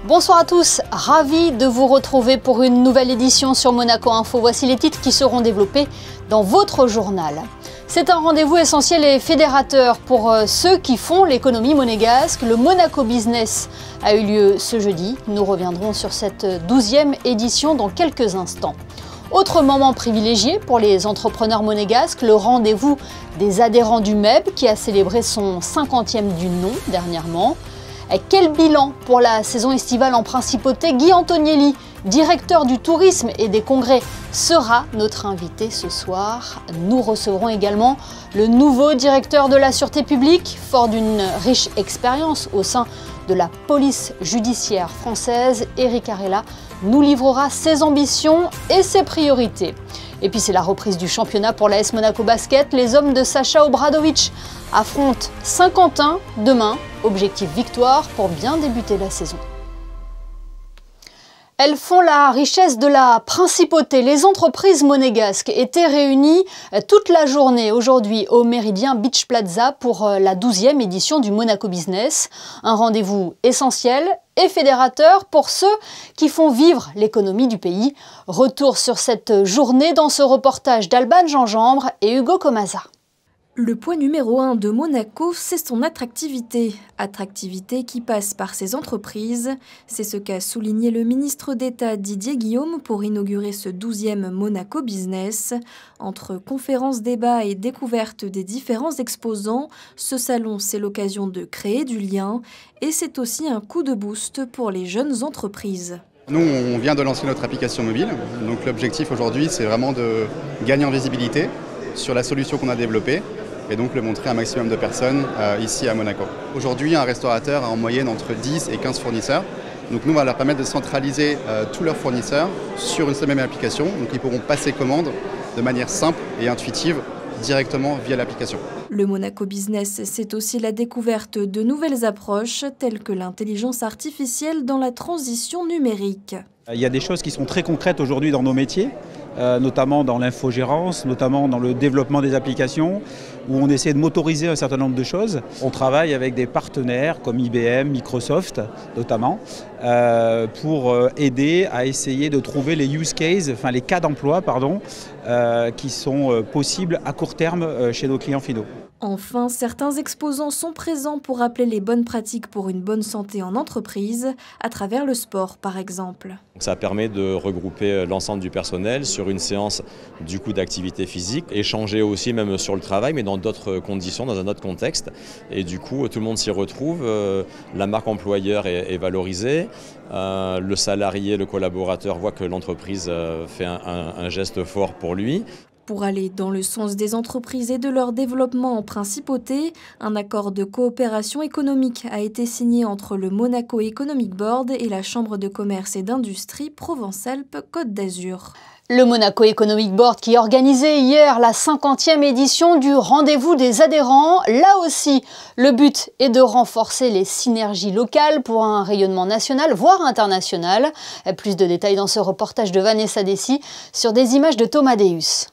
Bonsoir à tous, ravi de vous retrouver pour une nouvelle édition sur Monaco Info. Voici les titres qui seront développés dans votre journal. C'est un rendez-vous essentiel et fédérateur pour ceux qui font l'économie monégasque. Le Monaco Business a eu lieu ce jeudi. Nous reviendrons sur cette 12e édition dans quelques instants. Autre moment privilégié pour les entrepreneurs monégasques, le rendez-vous des adhérents du MEB qui a célébré son 50e du nom dernièrement. Quel bilan pour la saison estivale en principauté? Guy Antonielli, directeur du tourisme et des congrès, sera notre invité ce soir. Nous recevrons également le nouveau directeur de la sûreté publique, fort d'une riche expérience au sein de la police judiciaire française. Eric Arella nous livrera ses ambitions et ses priorités. Et puis c'est la reprise du championnat pour l'AS Monaco Basket. Les hommes de Sacha Obradovic affrontent Saint-Quentin demain. Objectif victoire pour bien débuter la saison. Elles font la richesse de la principauté. Les entreprises monégasques étaient réunies toute la journée aujourd'hui au Méridien Beach Plaza pour la 12e édition du Monaco Business. Un rendez-vous essentiel et fédérateur pour ceux qui font vivre l'économie du pays. Retour sur cette journée dans ce reportage d'Alban Gingembre et Hugo Comasa. Le point numéro 1 de Monaco, c'est son attractivité. Attractivité qui passe par ses entreprises. C'est ce qu'a souligné le ministre d'État Didier Guillaume pour inaugurer ce 12e Monaco Business. Entre conférences, débats et découvertes des différents exposants, ce salon, c'est l'occasion de créer du lien et c'est aussi un coup de boost pour les jeunes entreprises. Nous, on vient de lancer notre application mobile. Donc l'objectif aujourd'hui, c'est vraiment de gagner en visibilité sur la solution qu'on a développée et donc le montrer à un maximum de personnes ici à Monaco. Aujourd'hui, un restaurateur a en moyenne entre 10 et 15 fournisseurs. Donc nous, on va leur permettre de centraliser tous leurs fournisseurs sur une seule même application. Donc ils pourront passer commande de manière simple et intuitive directement via l'application. Le Monaco Business, c'est aussi la découverte de nouvelles approches telles que l'intelligence artificielle dans la transition numérique. Il y a des choses qui sont très concrètes aujourd'hui dans nos métiers, notamment dans l'infogérance, notamment dans le développement des applications, où on essaie de motoriser un certain nombre de choses. On travaille avec des partenaires comme IBM, Microsoft notamment, pour aider à essayer de trouver les use cases, enfin les cas d'emploi, qui sont possibles à court terme chez nos clients finaux. Enfin, certains exposants sont présents pour rappeler les bonnes pratiques pour une bonne santé en entreprise, à travers le sport par exemple. Ça permet de regrouper l'ensemble du personnel sur une séance du coup d'activité physique, échanger aussi même sur le travail mais dans d'autres conditions, dans un autre contexte. Et du coup tout le monde s'y retrouve, la marque employeur est valorisée, le salarié, le collaborateur voit que l'entreprise fait un geste fort pour lui. Pour aller dans le sens des entreprises et de leur développement en principauté, un accord de coopération économique a été signé entre le Monaco Economic Board et la Chambre de commerce et d'industrie Provence-Alpes-Côte d'Azur. Le Monaco Economic Board qui organisait hier la 50e édition du rendez-vous des adhérents. Là aussi, le but est de renforcer les synergies locales pour un rayonnement national, voire international. Plus de détails dans ce reportage de Vanessa Dessy sur des images de Thomas Deus.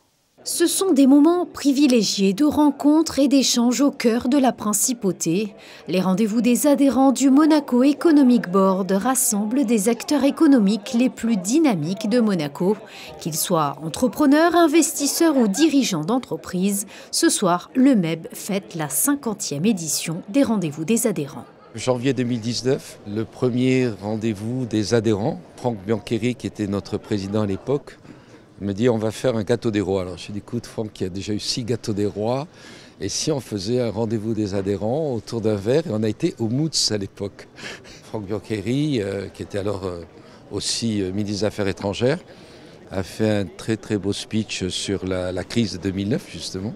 Ce sont des moments privilégiés de rencontres et d'échanges au cœur de la principauté. Les rendez-vous des adhérents du Monaco Economic Board rassemblent des acteurs économiques les plus dynamiques de Monaco. Qu'ils soient entrepreneurs, investisseurs ou dirigeants d'entreprises, ce soir, le MEB fête la 50e édition des rendez-vous des adhérents. Janvier 2019, le premier rendez-vous des adhérents. Franck Biancheri, qui était notre président à l'époque, me dit on va faire un gâteau des rois. Alors je lui dis écoute Franck, il y a déjà eu 6 gâteaux des rois, et si on faisait un rendez-vous des adhérents autour d'un verre, et on a été au Moods à l'époque. Franck Biancheri, qui était alors aussi ministre des Affaires étrangères, a fait un très très beau speech sur la crise de 2009 justement.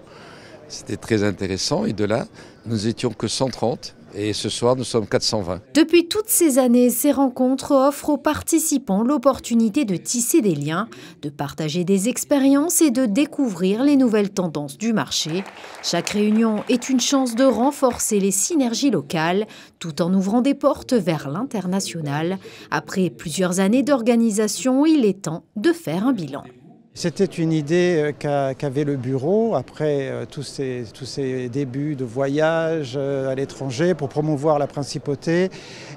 C'était très intéressant et de là, nous étions que 130. Et ce soir, nous sommes 420. Depuis toutes ces années, ces rencontres offrent aux participants l'opportunité de tisser des liens, de partager des expériences et de découvrir les nouvelles tendances du marché. Chaque réunion est une chance de renforcer les synergies locales, tout en ouvrant des portes vers l'international. Après plusieurs années d'organisation, il est temps de faire un bilan. C'était une idée qu'avait le bureau après tous ces débuts de voyage à l'étranger pour promouvoir la principauté.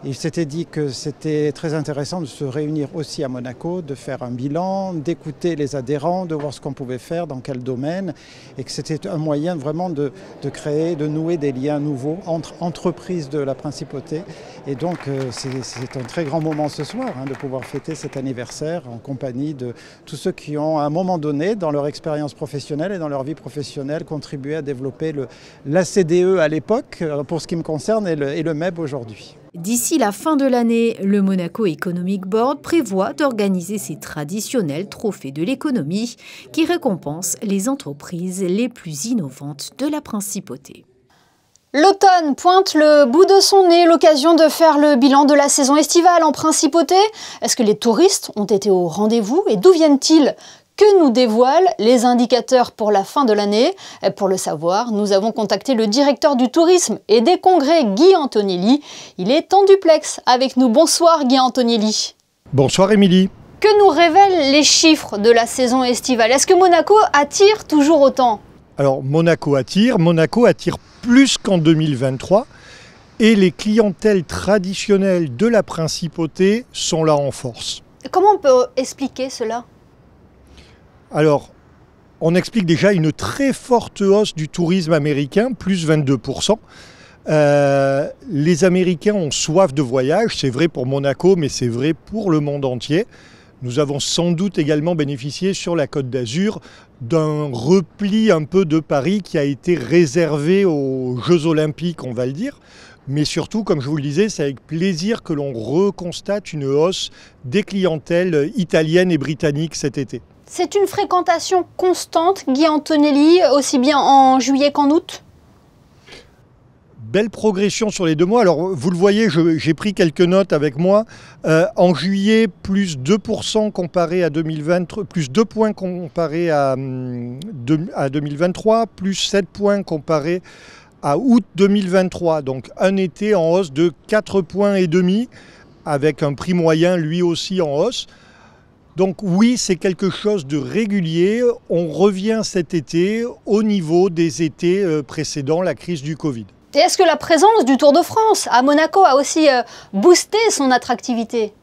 Il s'était dit que c'était très intéressant de se réunir aussi à Monaco, de faire un bilan, d'écouter les adhérents, de voir ce qu'on pouvait faire, dans quel domaine, et que c'était un moyen vraiment de créer, de nouer des liens nouveaux entre entreprises de la principauté. Et donc c'est un très grand moment ce soir de pouvoir fêter cet anniversaire en compagnie de tous ceux qui ont à un moment donné, dans leur expérience professionnelle et dans leur vie professionnelle, contribué à développer la CDE à l'époque, pour ce qui me concerne, et le MEB aujourd'hui. D'ici la fin de l'année, le Monaco Economic Board prévoit d'organiser ses traditionnels trophées de l'économie qui récompensent les entreprises les plus innovantes de la principauté. L'automne pointe le bout de son nez, l'occasion de faire le bilan de la saison estivale en principauté. Est-ce que les touristes ont été au rendez-vous et d'où viennent-ils ? Que nous dévoilent les indicateurs pour la fin de l'année? Pour le savoir, nous avons contacté le directeur du tourisme et des congrès, Guy Antonelli. Il est en duplex avec nous. Bonsoir Guy Antonelli. Bonsoir Émilie. Que nous révèlent les chiffres de la saison estivale? Est-ce que Monaco attire toujours autant? Alors Monaco attire plus qu'en 2023 et les clientèles traditionnelles de la principauté sont là en force. Comment on peut expliquer cela? Alors, on explique déjà une très forte hausse du tourisme américain, plus 22%. Les Américains ont soif de voyage, c'est vrai pour Monaco, mais c'est vrai pour le monde entier. Nous avons sans doute également bénéficié sur la Côte d'Azur d'un repli un peu de Paris qui a été réservé aux Jeux Olympiques, on va le dire. Mais surtout, comme je vous le disais, c'est avec plaisir que l'on reconstate une hausse des clientèles italiennes et britanniques cet été. C'est une fréquentation constante, Guy Antonelli, aussi bien en juillet qu'en août? Belle progression sur les 2 mois. Alors, vous le voyez, j'ai pris quelques notes avec moi. En juillet, plus 2% comparé à 2020, plus 2 points comparé à 2023, plus 7 points comparé à août 2023. Donc, un été en hausse de 4,5 points, avec un prix moyen, lui aussi, en hausse. Donc oui, c'est quelque chose de régulier. On revient cet été au niveau des étés précédents, la crise du Covid. Et est-ce que la présence du Tour de France à Monaco a aussi boosté son attractivité?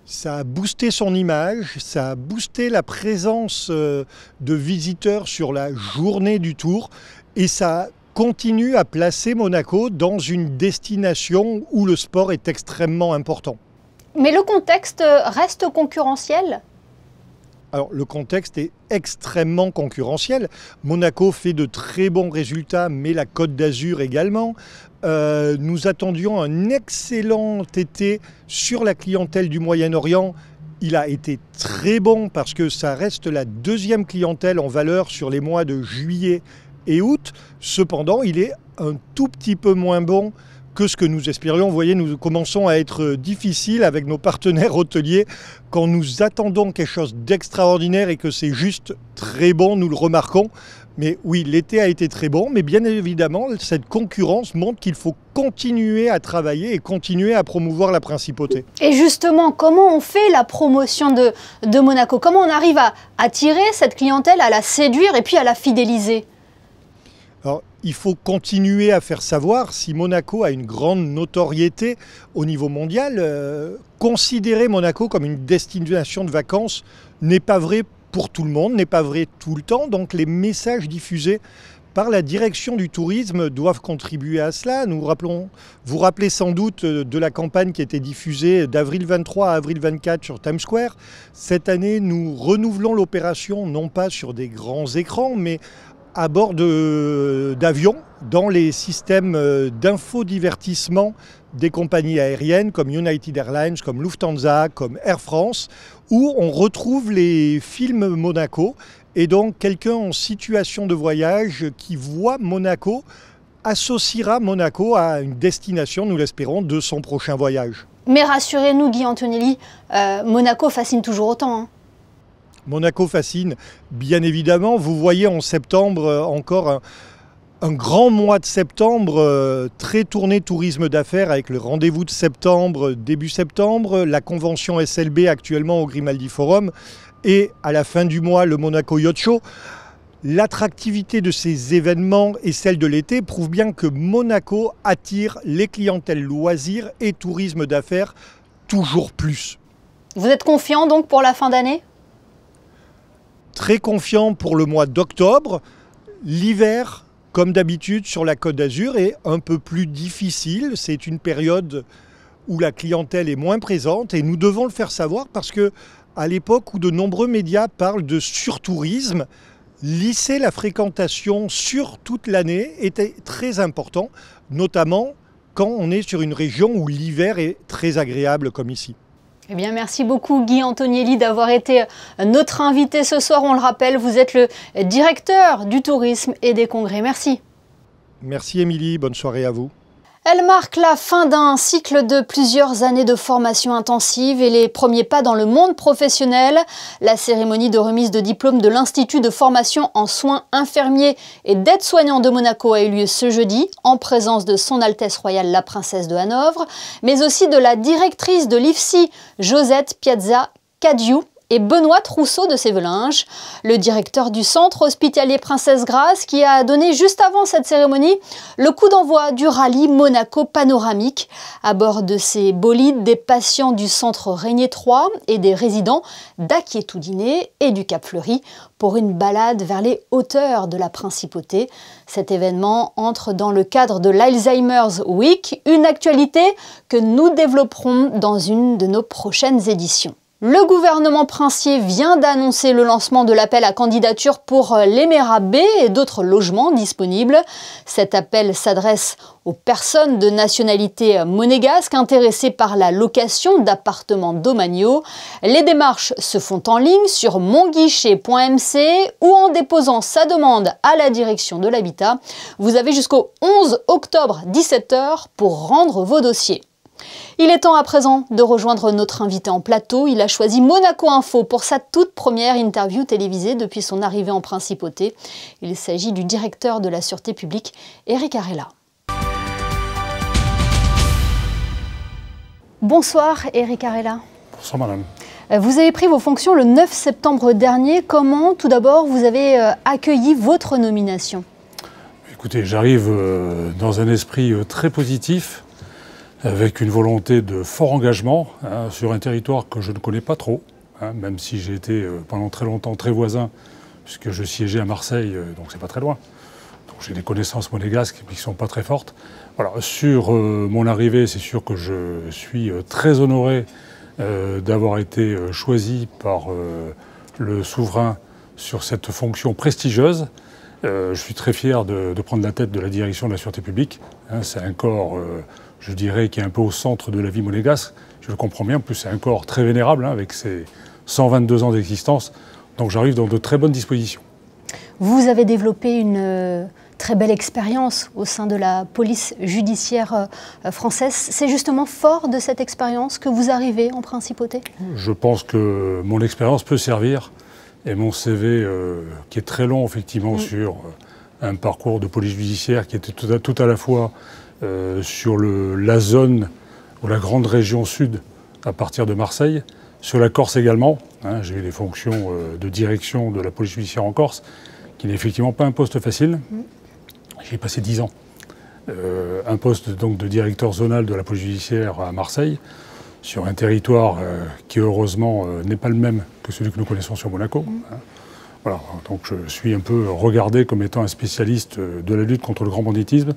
Ça a boosté son image, ça a boosté la présence de visiteurs sur la journée du Tour et ça continue à placer Monaco dans une destination où le sport est extrêmement important. Mais le contexte reste concurrentiel? Alors le contexte est extrêmement concurrentiel. Monaco fait de très bons résultats, mais la Côte d'Azur également. Nous attendions un excellent été sur la clientèle du Moyen-Orient. Il a été très bon parce que ça reste la deuxième clientèle en valeur sur les mois de juillet et août. Cependant, il est un tout petit peu moins bon que ce que nous espérions. Vous voyez, nous commençons à être difficiles avec nos partenaires hôteliers. Quand nous attendons quelque chose d'extraordinaire et que c'est juste très bon, nous le remarquons. Mais oui, l'été a été très bon, mais bien évidemment, cette concurrence montre qu'il faut continuer à travailler et continuer à promouvoir la principauté. Et justement, comment on fait la promotion de Monaco? Comment on arrive à attirer cette clientèle, à la séduire et puis à la fidéliser? Alors, il faut continuer à faire savoir si Monaco a une grande notoriété au niveau mondial. Considérer Monaco comme une destination de vacances n'est pas vrai pour tout le monde, n'est pas vrai tout le temps. Donc les messages diffusés par la direction du tourisme doivent contribuer à cela. Vous rappelez sans doute de la campagne qui a été diffusée d'avril 23 à avril 24 sur Times Square. Cette année, nous renouvelons l'opération non pas sur des grands écrans, mais à bord d'avions, dans les systèmes d'infodivertissement des compagnies aériennes comme United Airlines, comme Lufthansa, comme Air France, où on retrouve les films Monaco. Et donc quelqu'un en situation de voyage qui voit Monaco associera Monaco à une destination, nous l'espérons, de son prochain voyage. Mais rassurez-nous, Guy Antonelli, Monaco fascine toujours autant, hein. Monaco fascine, bien évidemment. Vous voyez en septembre encore un grand mois de septembre très tourné tourisme d'affaires avec le rendez-vous de septembre, début septembre, la convention SLB actuellement au Grimaldi Forum. et à la fin du mois le Monaco Yacht Show. L'attractivité de ces événements et celle de l'été prouve bien que Monaco attire les clientèles loisirs et tourisme d'affaires toujours plus. Vous êtes confiant donc pour la fin d'année ? Très confiant pour le mois d'octobre. L'hiver, comme d'habitude sur la Côte d'Azur, est un peu plus difficile. C'est une période où la clientèle est moins présente et nous devons le faire savoir parce que à l'époque où de nombreux médias parlent de surtourisme, lisser la fréquentation sur toute l'année était très important, notamment quand on est sur une région où l'hiver est très agréable comme ici. Eh bien, merci beaucoup Guy Antonielli d'avoir été notre invité ce soir. On le rappelle, vous êtes le directeur du tourisme et des congrès. Merci. Merci Émilie, bonne soirée à vous. Elle marque la fin d'un cycle de plusieurs années de formation intensive et les premiers pas dans le monde professionnel. La cérémonie de remise de diplôme de l'Institut de formation en soins infirmiers et d'aide-soignants de Monaco a eu lieu ce jeudi, en présence de Son Altesse Royale la Princesse de Hanovre, mais aussi de la directrice de l'IFSI, Josette Piazza Cadiou, et Benoît Trousseau de Sévelinges, le directeur du centre hospitalier Princesse Grace, qui a donné juste avant cette cérémonie le coup d'envoi du rallye Monaco panoramique. À bord de ces bolides, des patients du centre Régnier 3 et des résidents d'Aquiétoudiné et du Cap Fleuri pour une balade vers les hauteurs de la Principauté. Cet événement entre dans le cadre de l'Alzheimer's Week, une actualité que nous développerons dans une de nos prochaines éditions. Le gouvernement princier vient d'annoncer le lancement de l'appel à candidature pour l'Éméra B et d'autres logements disponibles. Cet appel s'adresse aux personnes de nationalité monégasque intéressées par la location d'appartements domaniaux. Les démarches se font en ligne sur monguichet.mc ou en déposant sa demande à la direction de l'habitat. Vous avez jusqu'au 11 octobre 17 h pour rendre vos dossiers. Il est temps à présent de rejoindre notre invité en plateau. Il a choisi Monaco Info pour sa toute première interview télévisée depuis son arrivée en Principauté. Il s'agit du directeur de la Sûreté publique, Éric Arella. Bonsoir Éric Arella. Bonsoir madame. Vous avez pris vos fonctions le 9 septembre dernier. Comment, tout d'abord, vous avez accueilli votre nomination? Écoutez, j'arrive dans un esprit très positif, avec une volonté de fort engagement sur un territoire que je ne connais pas trop, même si j'ai été pendant très longtemps très voisin, puisque je siégeais à Marseille, donc c'est pas très loin. Donc j'ai des connaissances monégasques qui ne sont pas très fortes. Voilà, sur mon arrivée, c'est sûr que je suis très honoré d'avoir été choisi par le souverain sur cette fonction prestigieuse. Je suis très fier de prendre la tête de la direction de la Sûreté publique. C'est un corps, je dirais, qui est un peu au centre de la vie monégasque. Je le comprends bien, en plus c'est un corps très vénérable, avec ses 122 ans d'existence. Donc j'arrive dans de très bonnes dispositions. Vous avez développé une très belle expérience au sein de la police judiciaire française. C'est justement fort de cette expérience que vous arrivez en Principauté? Je pense que mon expérience peut servir. Et mon CV, qui est très long, effectivement, sur un parcours de police judiciaire qui était tout à la fois sur la zone ou la grande région sud, à partir de Marseille, sur la Corse également. J'ai eu des fonctions de direction de la police judiciaire en Corse, qui n'est effectivement pas un poste facile. J'y ai passé 10 ans. Un poste donc de directeur zonal de la police judiciaire à Marseille, sur un territoire qui heureusement n'est pas le même que celui que nous connaissons sur Monaco. Voilà, donc je suis un peu regardé comme étant un spécialiste de la lutte contre le grand banditisme,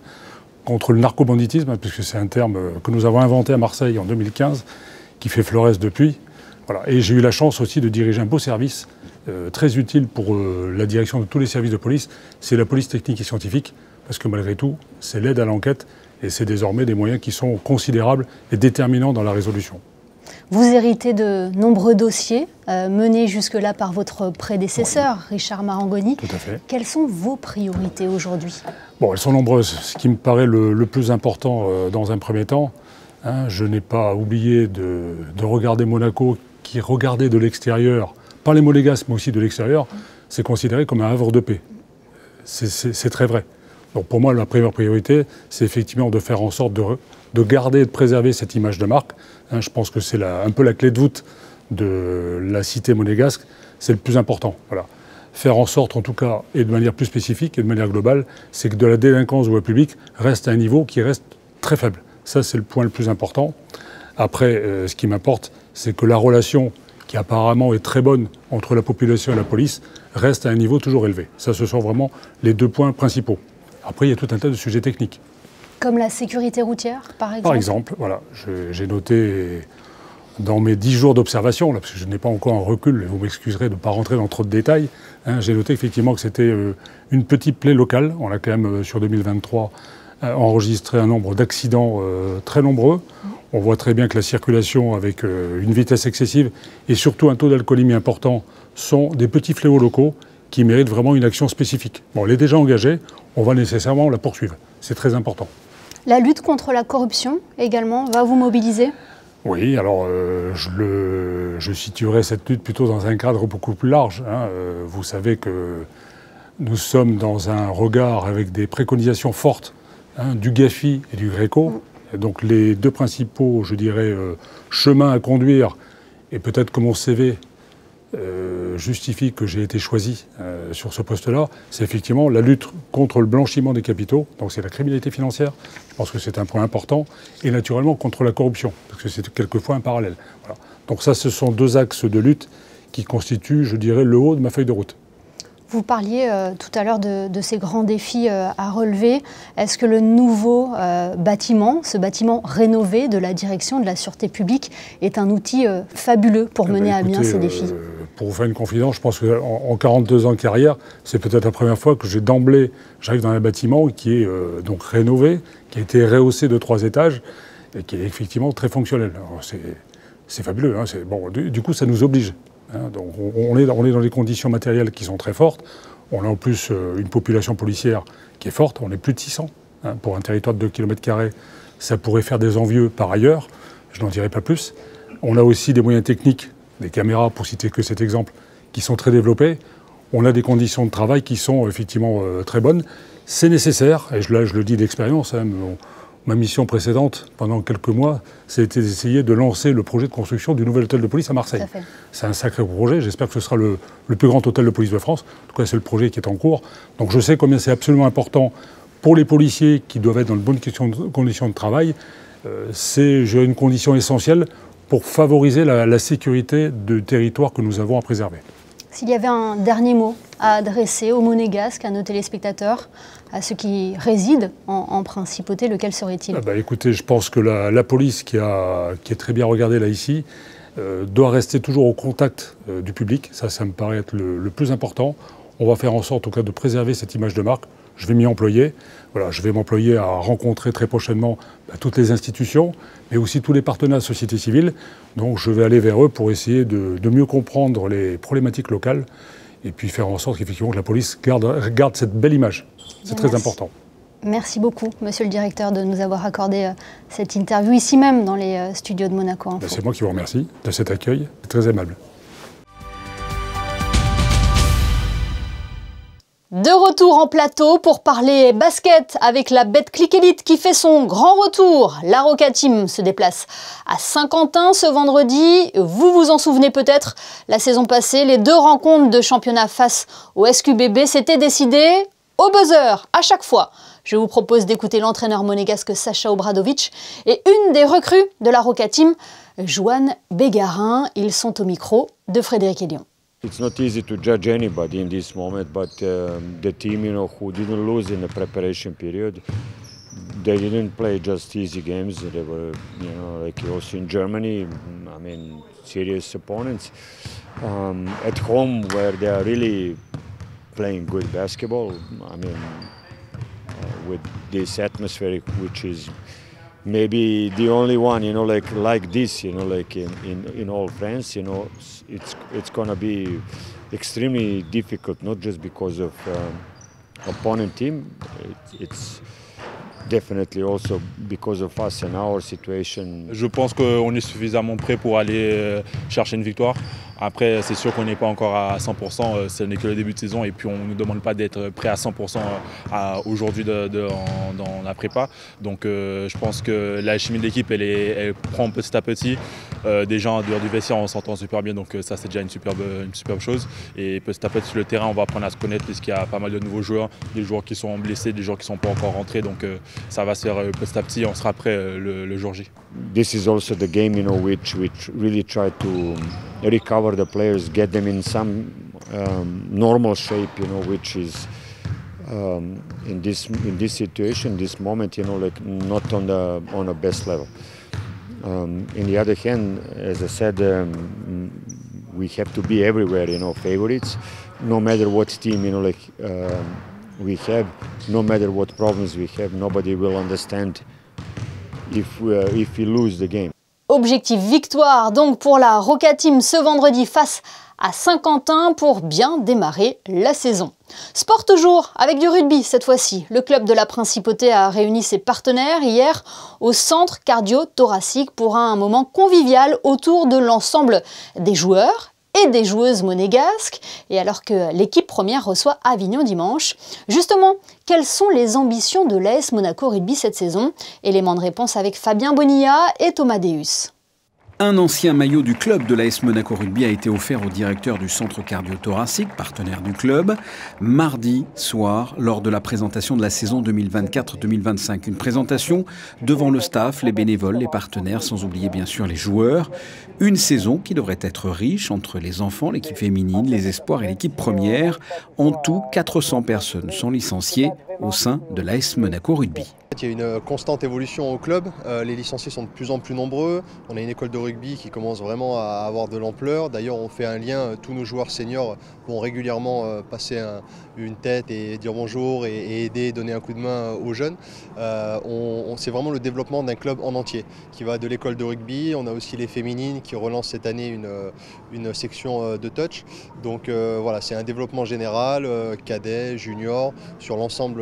contre le narco-banditisme, puisque c'est un terme que nous avons inventé à Marseille en 2015, qui fait florès depuis. Voilà. Et j'ai eu la chance aussi de diriger un beau service, très utile pour la direction de tous les services de police, c'est la police technique et scientifique, parce que malgré tout, c'est l'aide à l'enquête, et c'est désormais des moyens qui sont considérables et déterminants dans la résolution. Vous héritez de nombreux dossiers menés jusque-là par votre prédécesseur, Richard Marangoni. Tout à fait. Quelles sont vos priorités aujourd'hui? Bon, elles sont nombreuses. Ce qui me paraît le plus important dans un premier temps, je n'ai pas oublié de regarder Monaco, qui regardait de l'extérieur, pas les monégasques, mais aussi de l'extérieur, c'est considéré comme un havre de paix. C'est très vrai. Donc pour moi, la première priorité, c'est effectivement de faire en sorte de garder et de préserver cette image de marque. Je pense que c'est un peu la clé de voûte de la cité monégasque, c'est le plus important. Voilà. Faire en sorte, en tout cas, et de manière plus spécifique et de manière globale, c'est que de la délinquance de voie publique reste à un niveau qui reste très faible. Ça, c'est le point le plus important. Après, ce qui m'importe, c'est que la relation qui apparemment est très bonne entre la population et la police reste à un niveau toujours élevé. Ça, ce sont vraiment les 2 points principaux. Après, il y a tout un tas de sujets techniques. Comme la sécurité routière, par exemple? Par exemple, voilà. J'ai noté dans mes 10 jours d'observation, parce que je n'ai pas encore un recul, et vous m'excuserez de ne pas rentrer dans trop de détails, hein, j'ai noté effectivement que c'était une petite plaie locale. On a quand même, sur 2023, enregistré un nombre d'accidents très nombreux. On voit très bien que la circulation avec une vitesse excessive et surtout un taux d'alcoolémie important sont des petits fléaux locaux qui méritent vraiment une action spécifique. Bon, elle est déjà engagée, on va nécessairement la poursuivre. C'est très important. La lutte contre la corruption également va vous mobiliser? Oui, alors je situerai cette lutte plutôt dans un cadre beaucoup plus large. Hein. Vous savez que nous sommes dans un regard avec des préconisations fortes, hein, du GAFI et du GRECO. Et donc les 2 principaux, je dirais, chemins à conduire, et peut-être que mon CV justifie que j'ai été choisi sur ce poste-là, c'est effectivement la lutte contre le blanchiment des capitaux, donc c'est la criminalité financière, je pense que c'est un point important, et naturellement contre la corruption, parce que c'est quelquefois un parallèle. Voilà. Donc ça, ce sont 2 axes de lutte qui constituent, je dirais, le haut de ma feuille de route. Vous parliez tout à l'heure de ces grands défis à relever. Est-ce que le nouveau bâtiment, ce bâtiment rénové de la direction de la sûreté publique, est un outil fabuleux pour mener à bien ces défis? Pour vous faire une confidence, je pense qu'en 42 ans de carrière, c'est peut-être la première fois que j'arrive dans un bâtiment qui est donc rénové, qui a été rehaussé de 3 étages et qui est effectivement très fonctionnel. C'est fabuleux, hein, bon, du coup ça nous oblige. Hein, donc on est dans des conditions matérielles qui sont très fortes. On a en plus une population policière qui est forte. On est plus de 600. Hein, pour un territoire de 2 km², ça pourrait faire des envieux par ailleurs. Je n'en dirai pas plus. On a aussi des moyens techniques, des caméras, pour citer que cet exemple, qui sont très développés. On a des conditions de travail qui sont effectivement très bonnes. C'est nécessaire, et là je le dis d'expérience, hein, ma mission précédente, pendant quelques mois, c'était d'essayer de lancer le projet de construction du nouvel hôtel de police à Marseille. C'est un sacré projet, j'espère que ce sera le plus grand hôtel de police de France. En tout cas, c'est le projet qui est en cours. Donc je sais combien c'est absolument important pour les policiers qui doivent être dans de bonnes conditions de travail. C'est une condition essentielle pour favoriser la sécurité du territoire que nous avons à préserver. S'il y avait un dernier mot à adresser aux Monégasques, à nos téléspectateurs, à ceux qui résident en principauté, lequel serait-il? Écoutez, je pense que la police, qui est très bien regardée là ici, doit rester toujours au contact du public. Ça me paraît être le plus important. On va faire en sorte, en tout cas, de préserver cette image de marque. Je vais m'y employer. Voilà, je vais m'employer à rencontrer très prochainement toutes les institutions, mais aussi tous les partenaires de la société civile. Donc je vais aller vers eux pour essayer de mieux comprendre les problématiques locales et puis faire en sorte qu'effectivement que la police garde cette belle image. C'est très important. Merci beaucoup, monsieur le directeur, de nous avoir accordé cette interview ici même dans les studios de Monaco Info. C'est moi qui vous remercie de cet accueil. C'est très aimable. De retour en plateau pour parler basket avec la Betclic Elite qui fait son grand retour. La Roca Team se déplace à Saint-Quentin ce vendredi. Vous vous en souvenez peut-être, la saison passée, les 2 rencontres de championnat face au SQBB s'étaient décidées au buzzer à chaque fois. Je vous propose d'écouter l'entraîneur monégasque Sacha Obradovic et une des recrues de la Roca Team, Joanne Bégarin. Ils sont au micro de Frédéric Elion. It's not easy to judge anybody in this moment, but the team, who didn't lose in the preparation period, they didn't play just easy games. They were, like also in Germany, serious opponents. At home, where they are really playing good basketball, with this atmosphere, which is maybe the only one, like this, like in all France, it's gonna be extremely difficult, not just because of opponent team, it's definitely also because of us and our situation. Je pense qu'on est suffisamment prêt pour aller chercher une victoire. Après, c'est sûr qu'on n'est pas encore à 100%, ce n'est que le début de saison et puis on ne nous demande pas d'être prêt à 100% aujourd'hui dans la prépa. Donc je pense que la chimie de l'équipe, elle prend petit à petit. Déjà en dehors du vestiaire, on s'entend super bien, donc ça c'est déjà une superbe chose. Et petit à petit sur le terrain, on va apprendre à se connaître puisqu'il y a pas mal de nouveaux joueurs, des joueurs qui sont blessés, des joueurs qui ne sont pas encore rentrés. Donc ça va se faire petit à petit, on sera prêt le jour J. This is also the game, which really try to recover the players, get them in some normal shape, which is in this situation, this moment, like not on the best level. On the other hand, as I said, we have to be everywhere, favorites, no matter what team, we have, no matter what problems we have, nobody will understand if we lose the game. Objectif victoire donc pour la Roca Team ce vendredi face à Saint-Quentin pour bien démarrer la saison. Sport toujours, avec du rugby cette fois-ci. Le club de la Principauté a réuni ses partenaires hier au centre cardio-thoracique pour un moment convivial autour de l'ensemble des joueurs et des joueuses monégasques. Et alors que l'équipe première reçoit Avignon dimanche, justement, quelles sont les ambitions de l'AS Monaco Rugby cette saison? Élément de réponse avec Fabien Bonilla et Thomas Deus. Un ancien maillot du club de l'AS Monaco Rugby a été offert au directeur du centre cardio-thoracique, partenaire du club, mardi soir lors de la présentation de la saison 2024-2025. Une présentation devant le staff, les bénévoles, les partenaires, sans oublier bien sûr les joueurs. Une saison qui devrait être riche entre les enfants, l'équipe féminine, les espoirs et l'équipe première. En tout, 400 personnes sont licenciées au sein de l'AS Monaco Rugby. Il y a une constante évolution au club, les licenciés sont de plus en plus nombreux, on a une école de rugby qui commence vraiment à avoir de l'ampleur. D'ailleurs on fait un lien, tous nos joueurs seniors vont régulièrement passer une tête et dire bonjour et aider, donner un coup de main aux jeunes. C'est vraiment le développement d'un club en entier qui va de l'école de rugby. On a aussi les féminines qui relancent cette année une section de touch. Donc voilà, c'est un développement général, cadet, junior, sur l'ensemble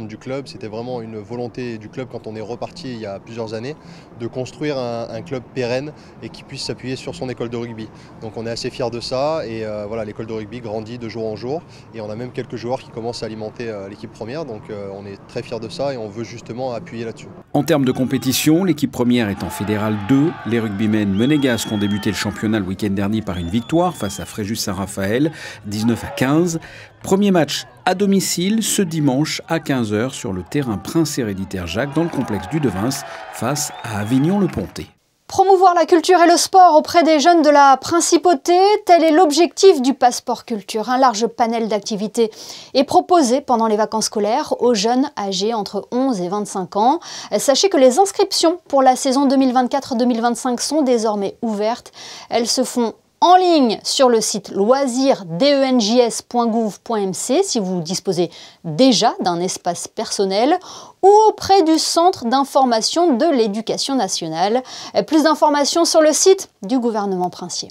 du club. C'était vraiment une volonté du club quand on est reparti il y a plusieurs années de construire un club pérenne et qui puisse s'appuyer sur son école de rugby. Donc on est assez fiers de ça et voilà, l'école de rugby grandit de jour en jour et on a même quelques joueurs qui commencent à alimenter l'équipe première, donc on est très fiers de ça et on veut justement appuyer là-dessus. En termes de compétition, l'équipe première est en Fédéral 2. Les rugbymen monégasques ont débuté le championnat le week-end dernier par une victoire face à Fréjus Saint-Raphaël, 19-15. Premier match à domicile ce dimanche à 15h sur le terrain Prince Héréditaire Jacques dans le complexe du Devins face à Avignon-le-Pontet. Promouvoir la culture et le sport auprès des jeunes de la Principauté, tel est l'objectif du Passeport Culture. Un large panel d'activités est proposé pendant les vacances scolaires aux jeunes âgés entre 11 et 25 ans. Sachez que les inscriptions pour la saison 2024-2025 sont désormais ouvertes. Elles se font en ligne sur le site loisirsdenjs.gouv.mc si vous disposez déjà d'un espace personnel ou auprès du Centre d'information de l'éducation nationale. Plus d'informations sur le site du gouvernement princier.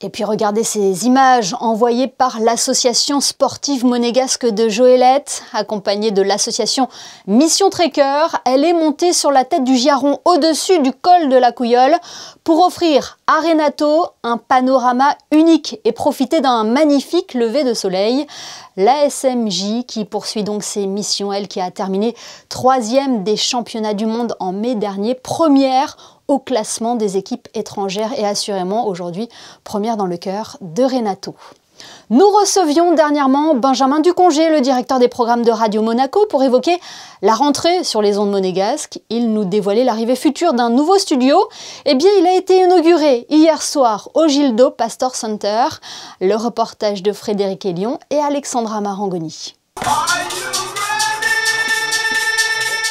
Et puis regardez ces images envoyées par l'association sportive monégasque de Joëlette, accompagnée de l'association Mission Trekker. Elle est montée sur la tête du Giaron au-dessus du col de la Couilleule pour offrir à Renato un panorama unique et profiter d'un magnifique lever de soleil. L'ASMJ qui poursuit donc ses missions, elle qui a terminé 3e des championnats du monde en mai dernier, première au classement des équipes étrangères et assurément aujourd'hui première dans le cœur de Renato. Nous recevions dernièrement Benjamin Ducongé, le directeur des programmes de Radio Monaco, pour évoquer la rentrée sur les ondes monégasques. Il nous dévoilait l'arrivée future d'un nouveau studio. Eh bien, il a été inauguré hier soir au Gildo Pastor Center. Le reportage de Frédéric Elion et Alexandra Marangoni.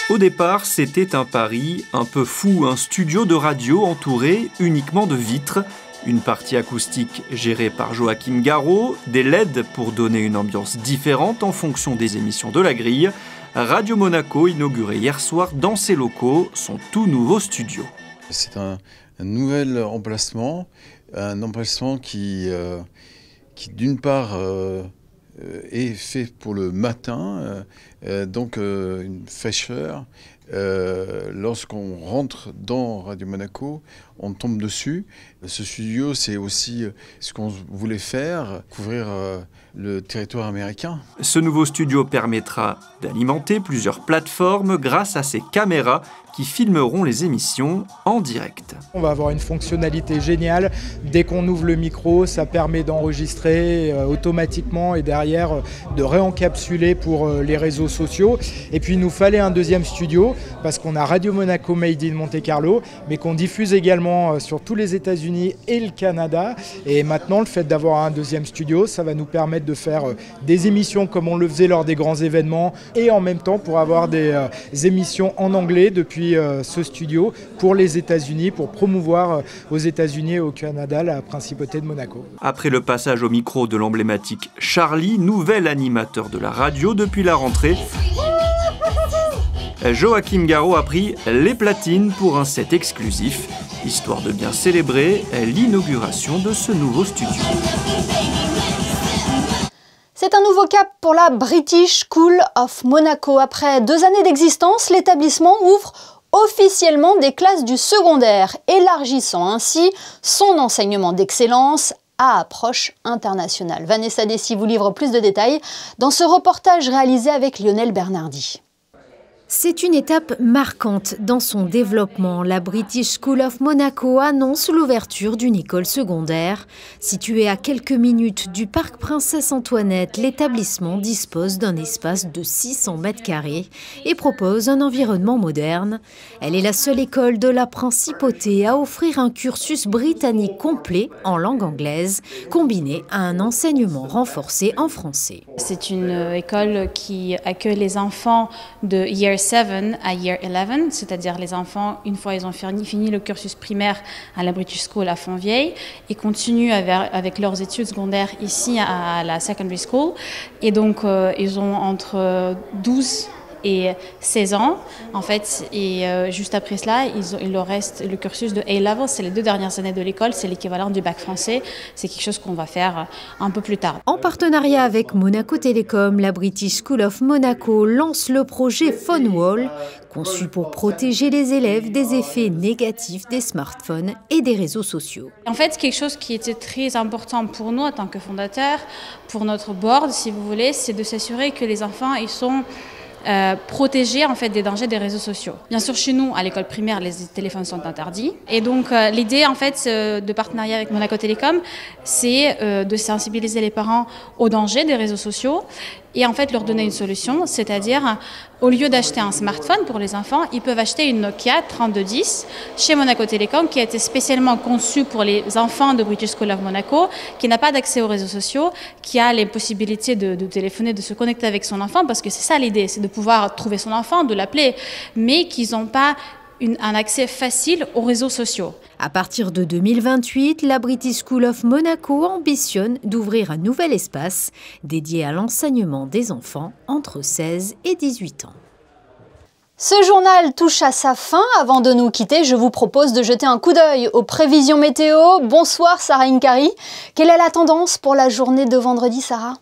Au départ, c'était un pari un peu fou, un studio de radio entouré uniquement de vitres, une partie acoustique gérée par Joachim Garraud, des LED pour donner une ambiance différente en fonction des émissions de la grille. Radio Monaco inauguré hier soir dans ses locaux son tout nouveau studio. C'est un nouvel emplacement, qui d'une part est fait pour le matin donc une fraîcheur. Lorsqu'on rentre dans Radio Monaco, on tombe dessus. Ce studio, c'est aussi ce qu'on voulait faire, couvrir le territoire américain. Ce nouveau studio permettra d'alimenter plusieurs plateformes grâce à ces caméras qui filmeront les émissions en direct. On va avoir une fonctionnalité géniale. Dès qu'on ouvre le micro, ça permet d'enregistrer automatiquement et derrière de réencapsuler pour les réseaux sociaux. Et puis il nous fallait un deuxième studio parce qu'on a Radio Monaco Made in Monte Carlo, mais qu'on diffuse également sur tous les États-Unis et le Canada. Et maintenant, le fait d'avoir un deuxième studio, ça va nous permettre de faire des émissions comme on le faisait lors des grands événements et en même temps pour avoir des émissions en anglais depuis ce studio pour les États-Unis, pour promouvoir aux États-Unis et au Canada la principauté de Monaco. Après le passage au micro de l'emblématique Charlie, nouvel animateur de la radio depuis la rentrée, Joachim Garraud a pris les platines pour un set exclusif, histoire de bien célébrer l'inauguration de ce nouveau studio. C'est un nouveau cap pour la British School of Monaco. Après 2 années d'existence, l'établissement ouvre officiellement des classes du secondaire, élargissant ainsi son enseignement d'excellence à approche internationale. Vanessa Dessy vous livre plus de détails dans ce reportage réalisé avec Lionel Bernardi. C'est une étape marquante dans son développement. La British School of Monaco annonce l'ouverture d'une école secondaire. Située à quelques minutes du parc Princesse Antoinette, l'établissement dispose d'un espace de 600 mètres carrés et propose un environnement moderne. Elle est la seule école de la principauté à offrir un cursus britannique complet en langue anglaise, combiné à un enseignement renforcé en français. C'est une école qui accueille les enfants de Year 7 à Year 11, c'est-à-dire les enfants, une fois ils ont fini le cursus primaire à la British School à Fontvieille, ils continuent avec leurs études secondaires ici à la Secondary School. Et donc, ils ont entre 12 et 16 ans, en fait, et juste après cela, il leur reste le cursus de A-Level, c'est les 2 dernières années de l'école, c'est l'équivalent du bac français, c'est quelque chose qu'on va faire un peu plus tard. En partenariat avec Monaco Télécom, la British School of Monaco lance le projet PhoneWall, conçu pour protéger les élèves des effets négatifs des smartphones et des réseaux sociaux. En fait, quelque chose qui était très important pour nous en tant que fondateurs, pour notre board, si vous voulez, c'est de s'assurer que les enfants, ils sont protégés en fait des dangers des réseaux sociaux. Bien sûr, chez nous, à l'école primaire, les téléphones sont interdits. Et donc, l'idée en fait de partenariat avec Monaco Télécom, c'est de sensibiliser les parents aux dangers des réseaux sociaux et en fait leur donner une solution, c'est-à-dire au lieu d'acheter un smartphone pour les enfants, ils peuvent acheter une Nokia 3210 chez Monaco Télécom qui a été spécialement conçue pour les enfants de British School of Monaco, qui n'a pas d'accès aux réseaux sociaux, qui a les possibilités de téléphoner, de se connecter avec son enfant, parce que c'est ça l'idée, c'est de pouvoir trouver son enfant, de l'appeler, mais qu'ils n'ont pas un accès facile aux réseaux sociaux. À partir de 2028, la British School of Monaco ambitionne d'ouvrir un nouvel espace dédié à l'enseignement des enfants entre 16 et 18 ans. Ce journal touche à sa fin. Avant de nous quitter, je vous propose de jeter un coup d'œil aux prévisions météo. Bonsoir Sarah Inkari. Quelle est la tendance pour la journée de vendredi, Sarah ?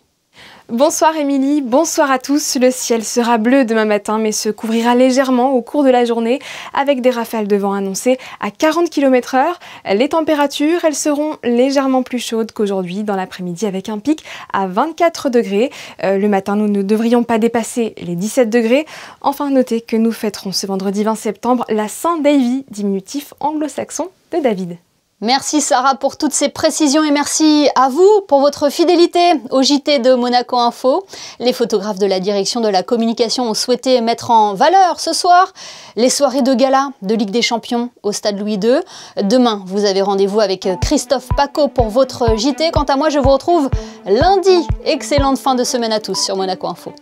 Bonsoir Émilie, bonsoir à tous. Le ciel sera bleu demain matin mais se couvrira légèrement au cours de la journée avec des rafales de vent annoncées à 40 km/h. Les températures, elles seront légèrement plus chaudes qu'aujourd'hui dans l'après-midi avec un pic à 24 degrés. Le matin, nous ne devrions pas dépasser les 17 degrés. Enfin, notez que nous fêterons ce vendredi 20 septembre la Saint Davy, diminutif anglo-saxon de David. Merci Sarah pour toutes ces précisions et merci à vous pour votre fidélité au JT de Monaco Info. Les photographes de la direction de la communication ont souhaité mettre en valeur ce soir les soirées de gala de Ligue des Champions au Stade Louis II. Demain, vous avez rendez-vous avec Christophe Paco pour votre JT. Quant à moi, je vous retrouve lundi. Excellente fin de semaine à tous sur Monaco Info.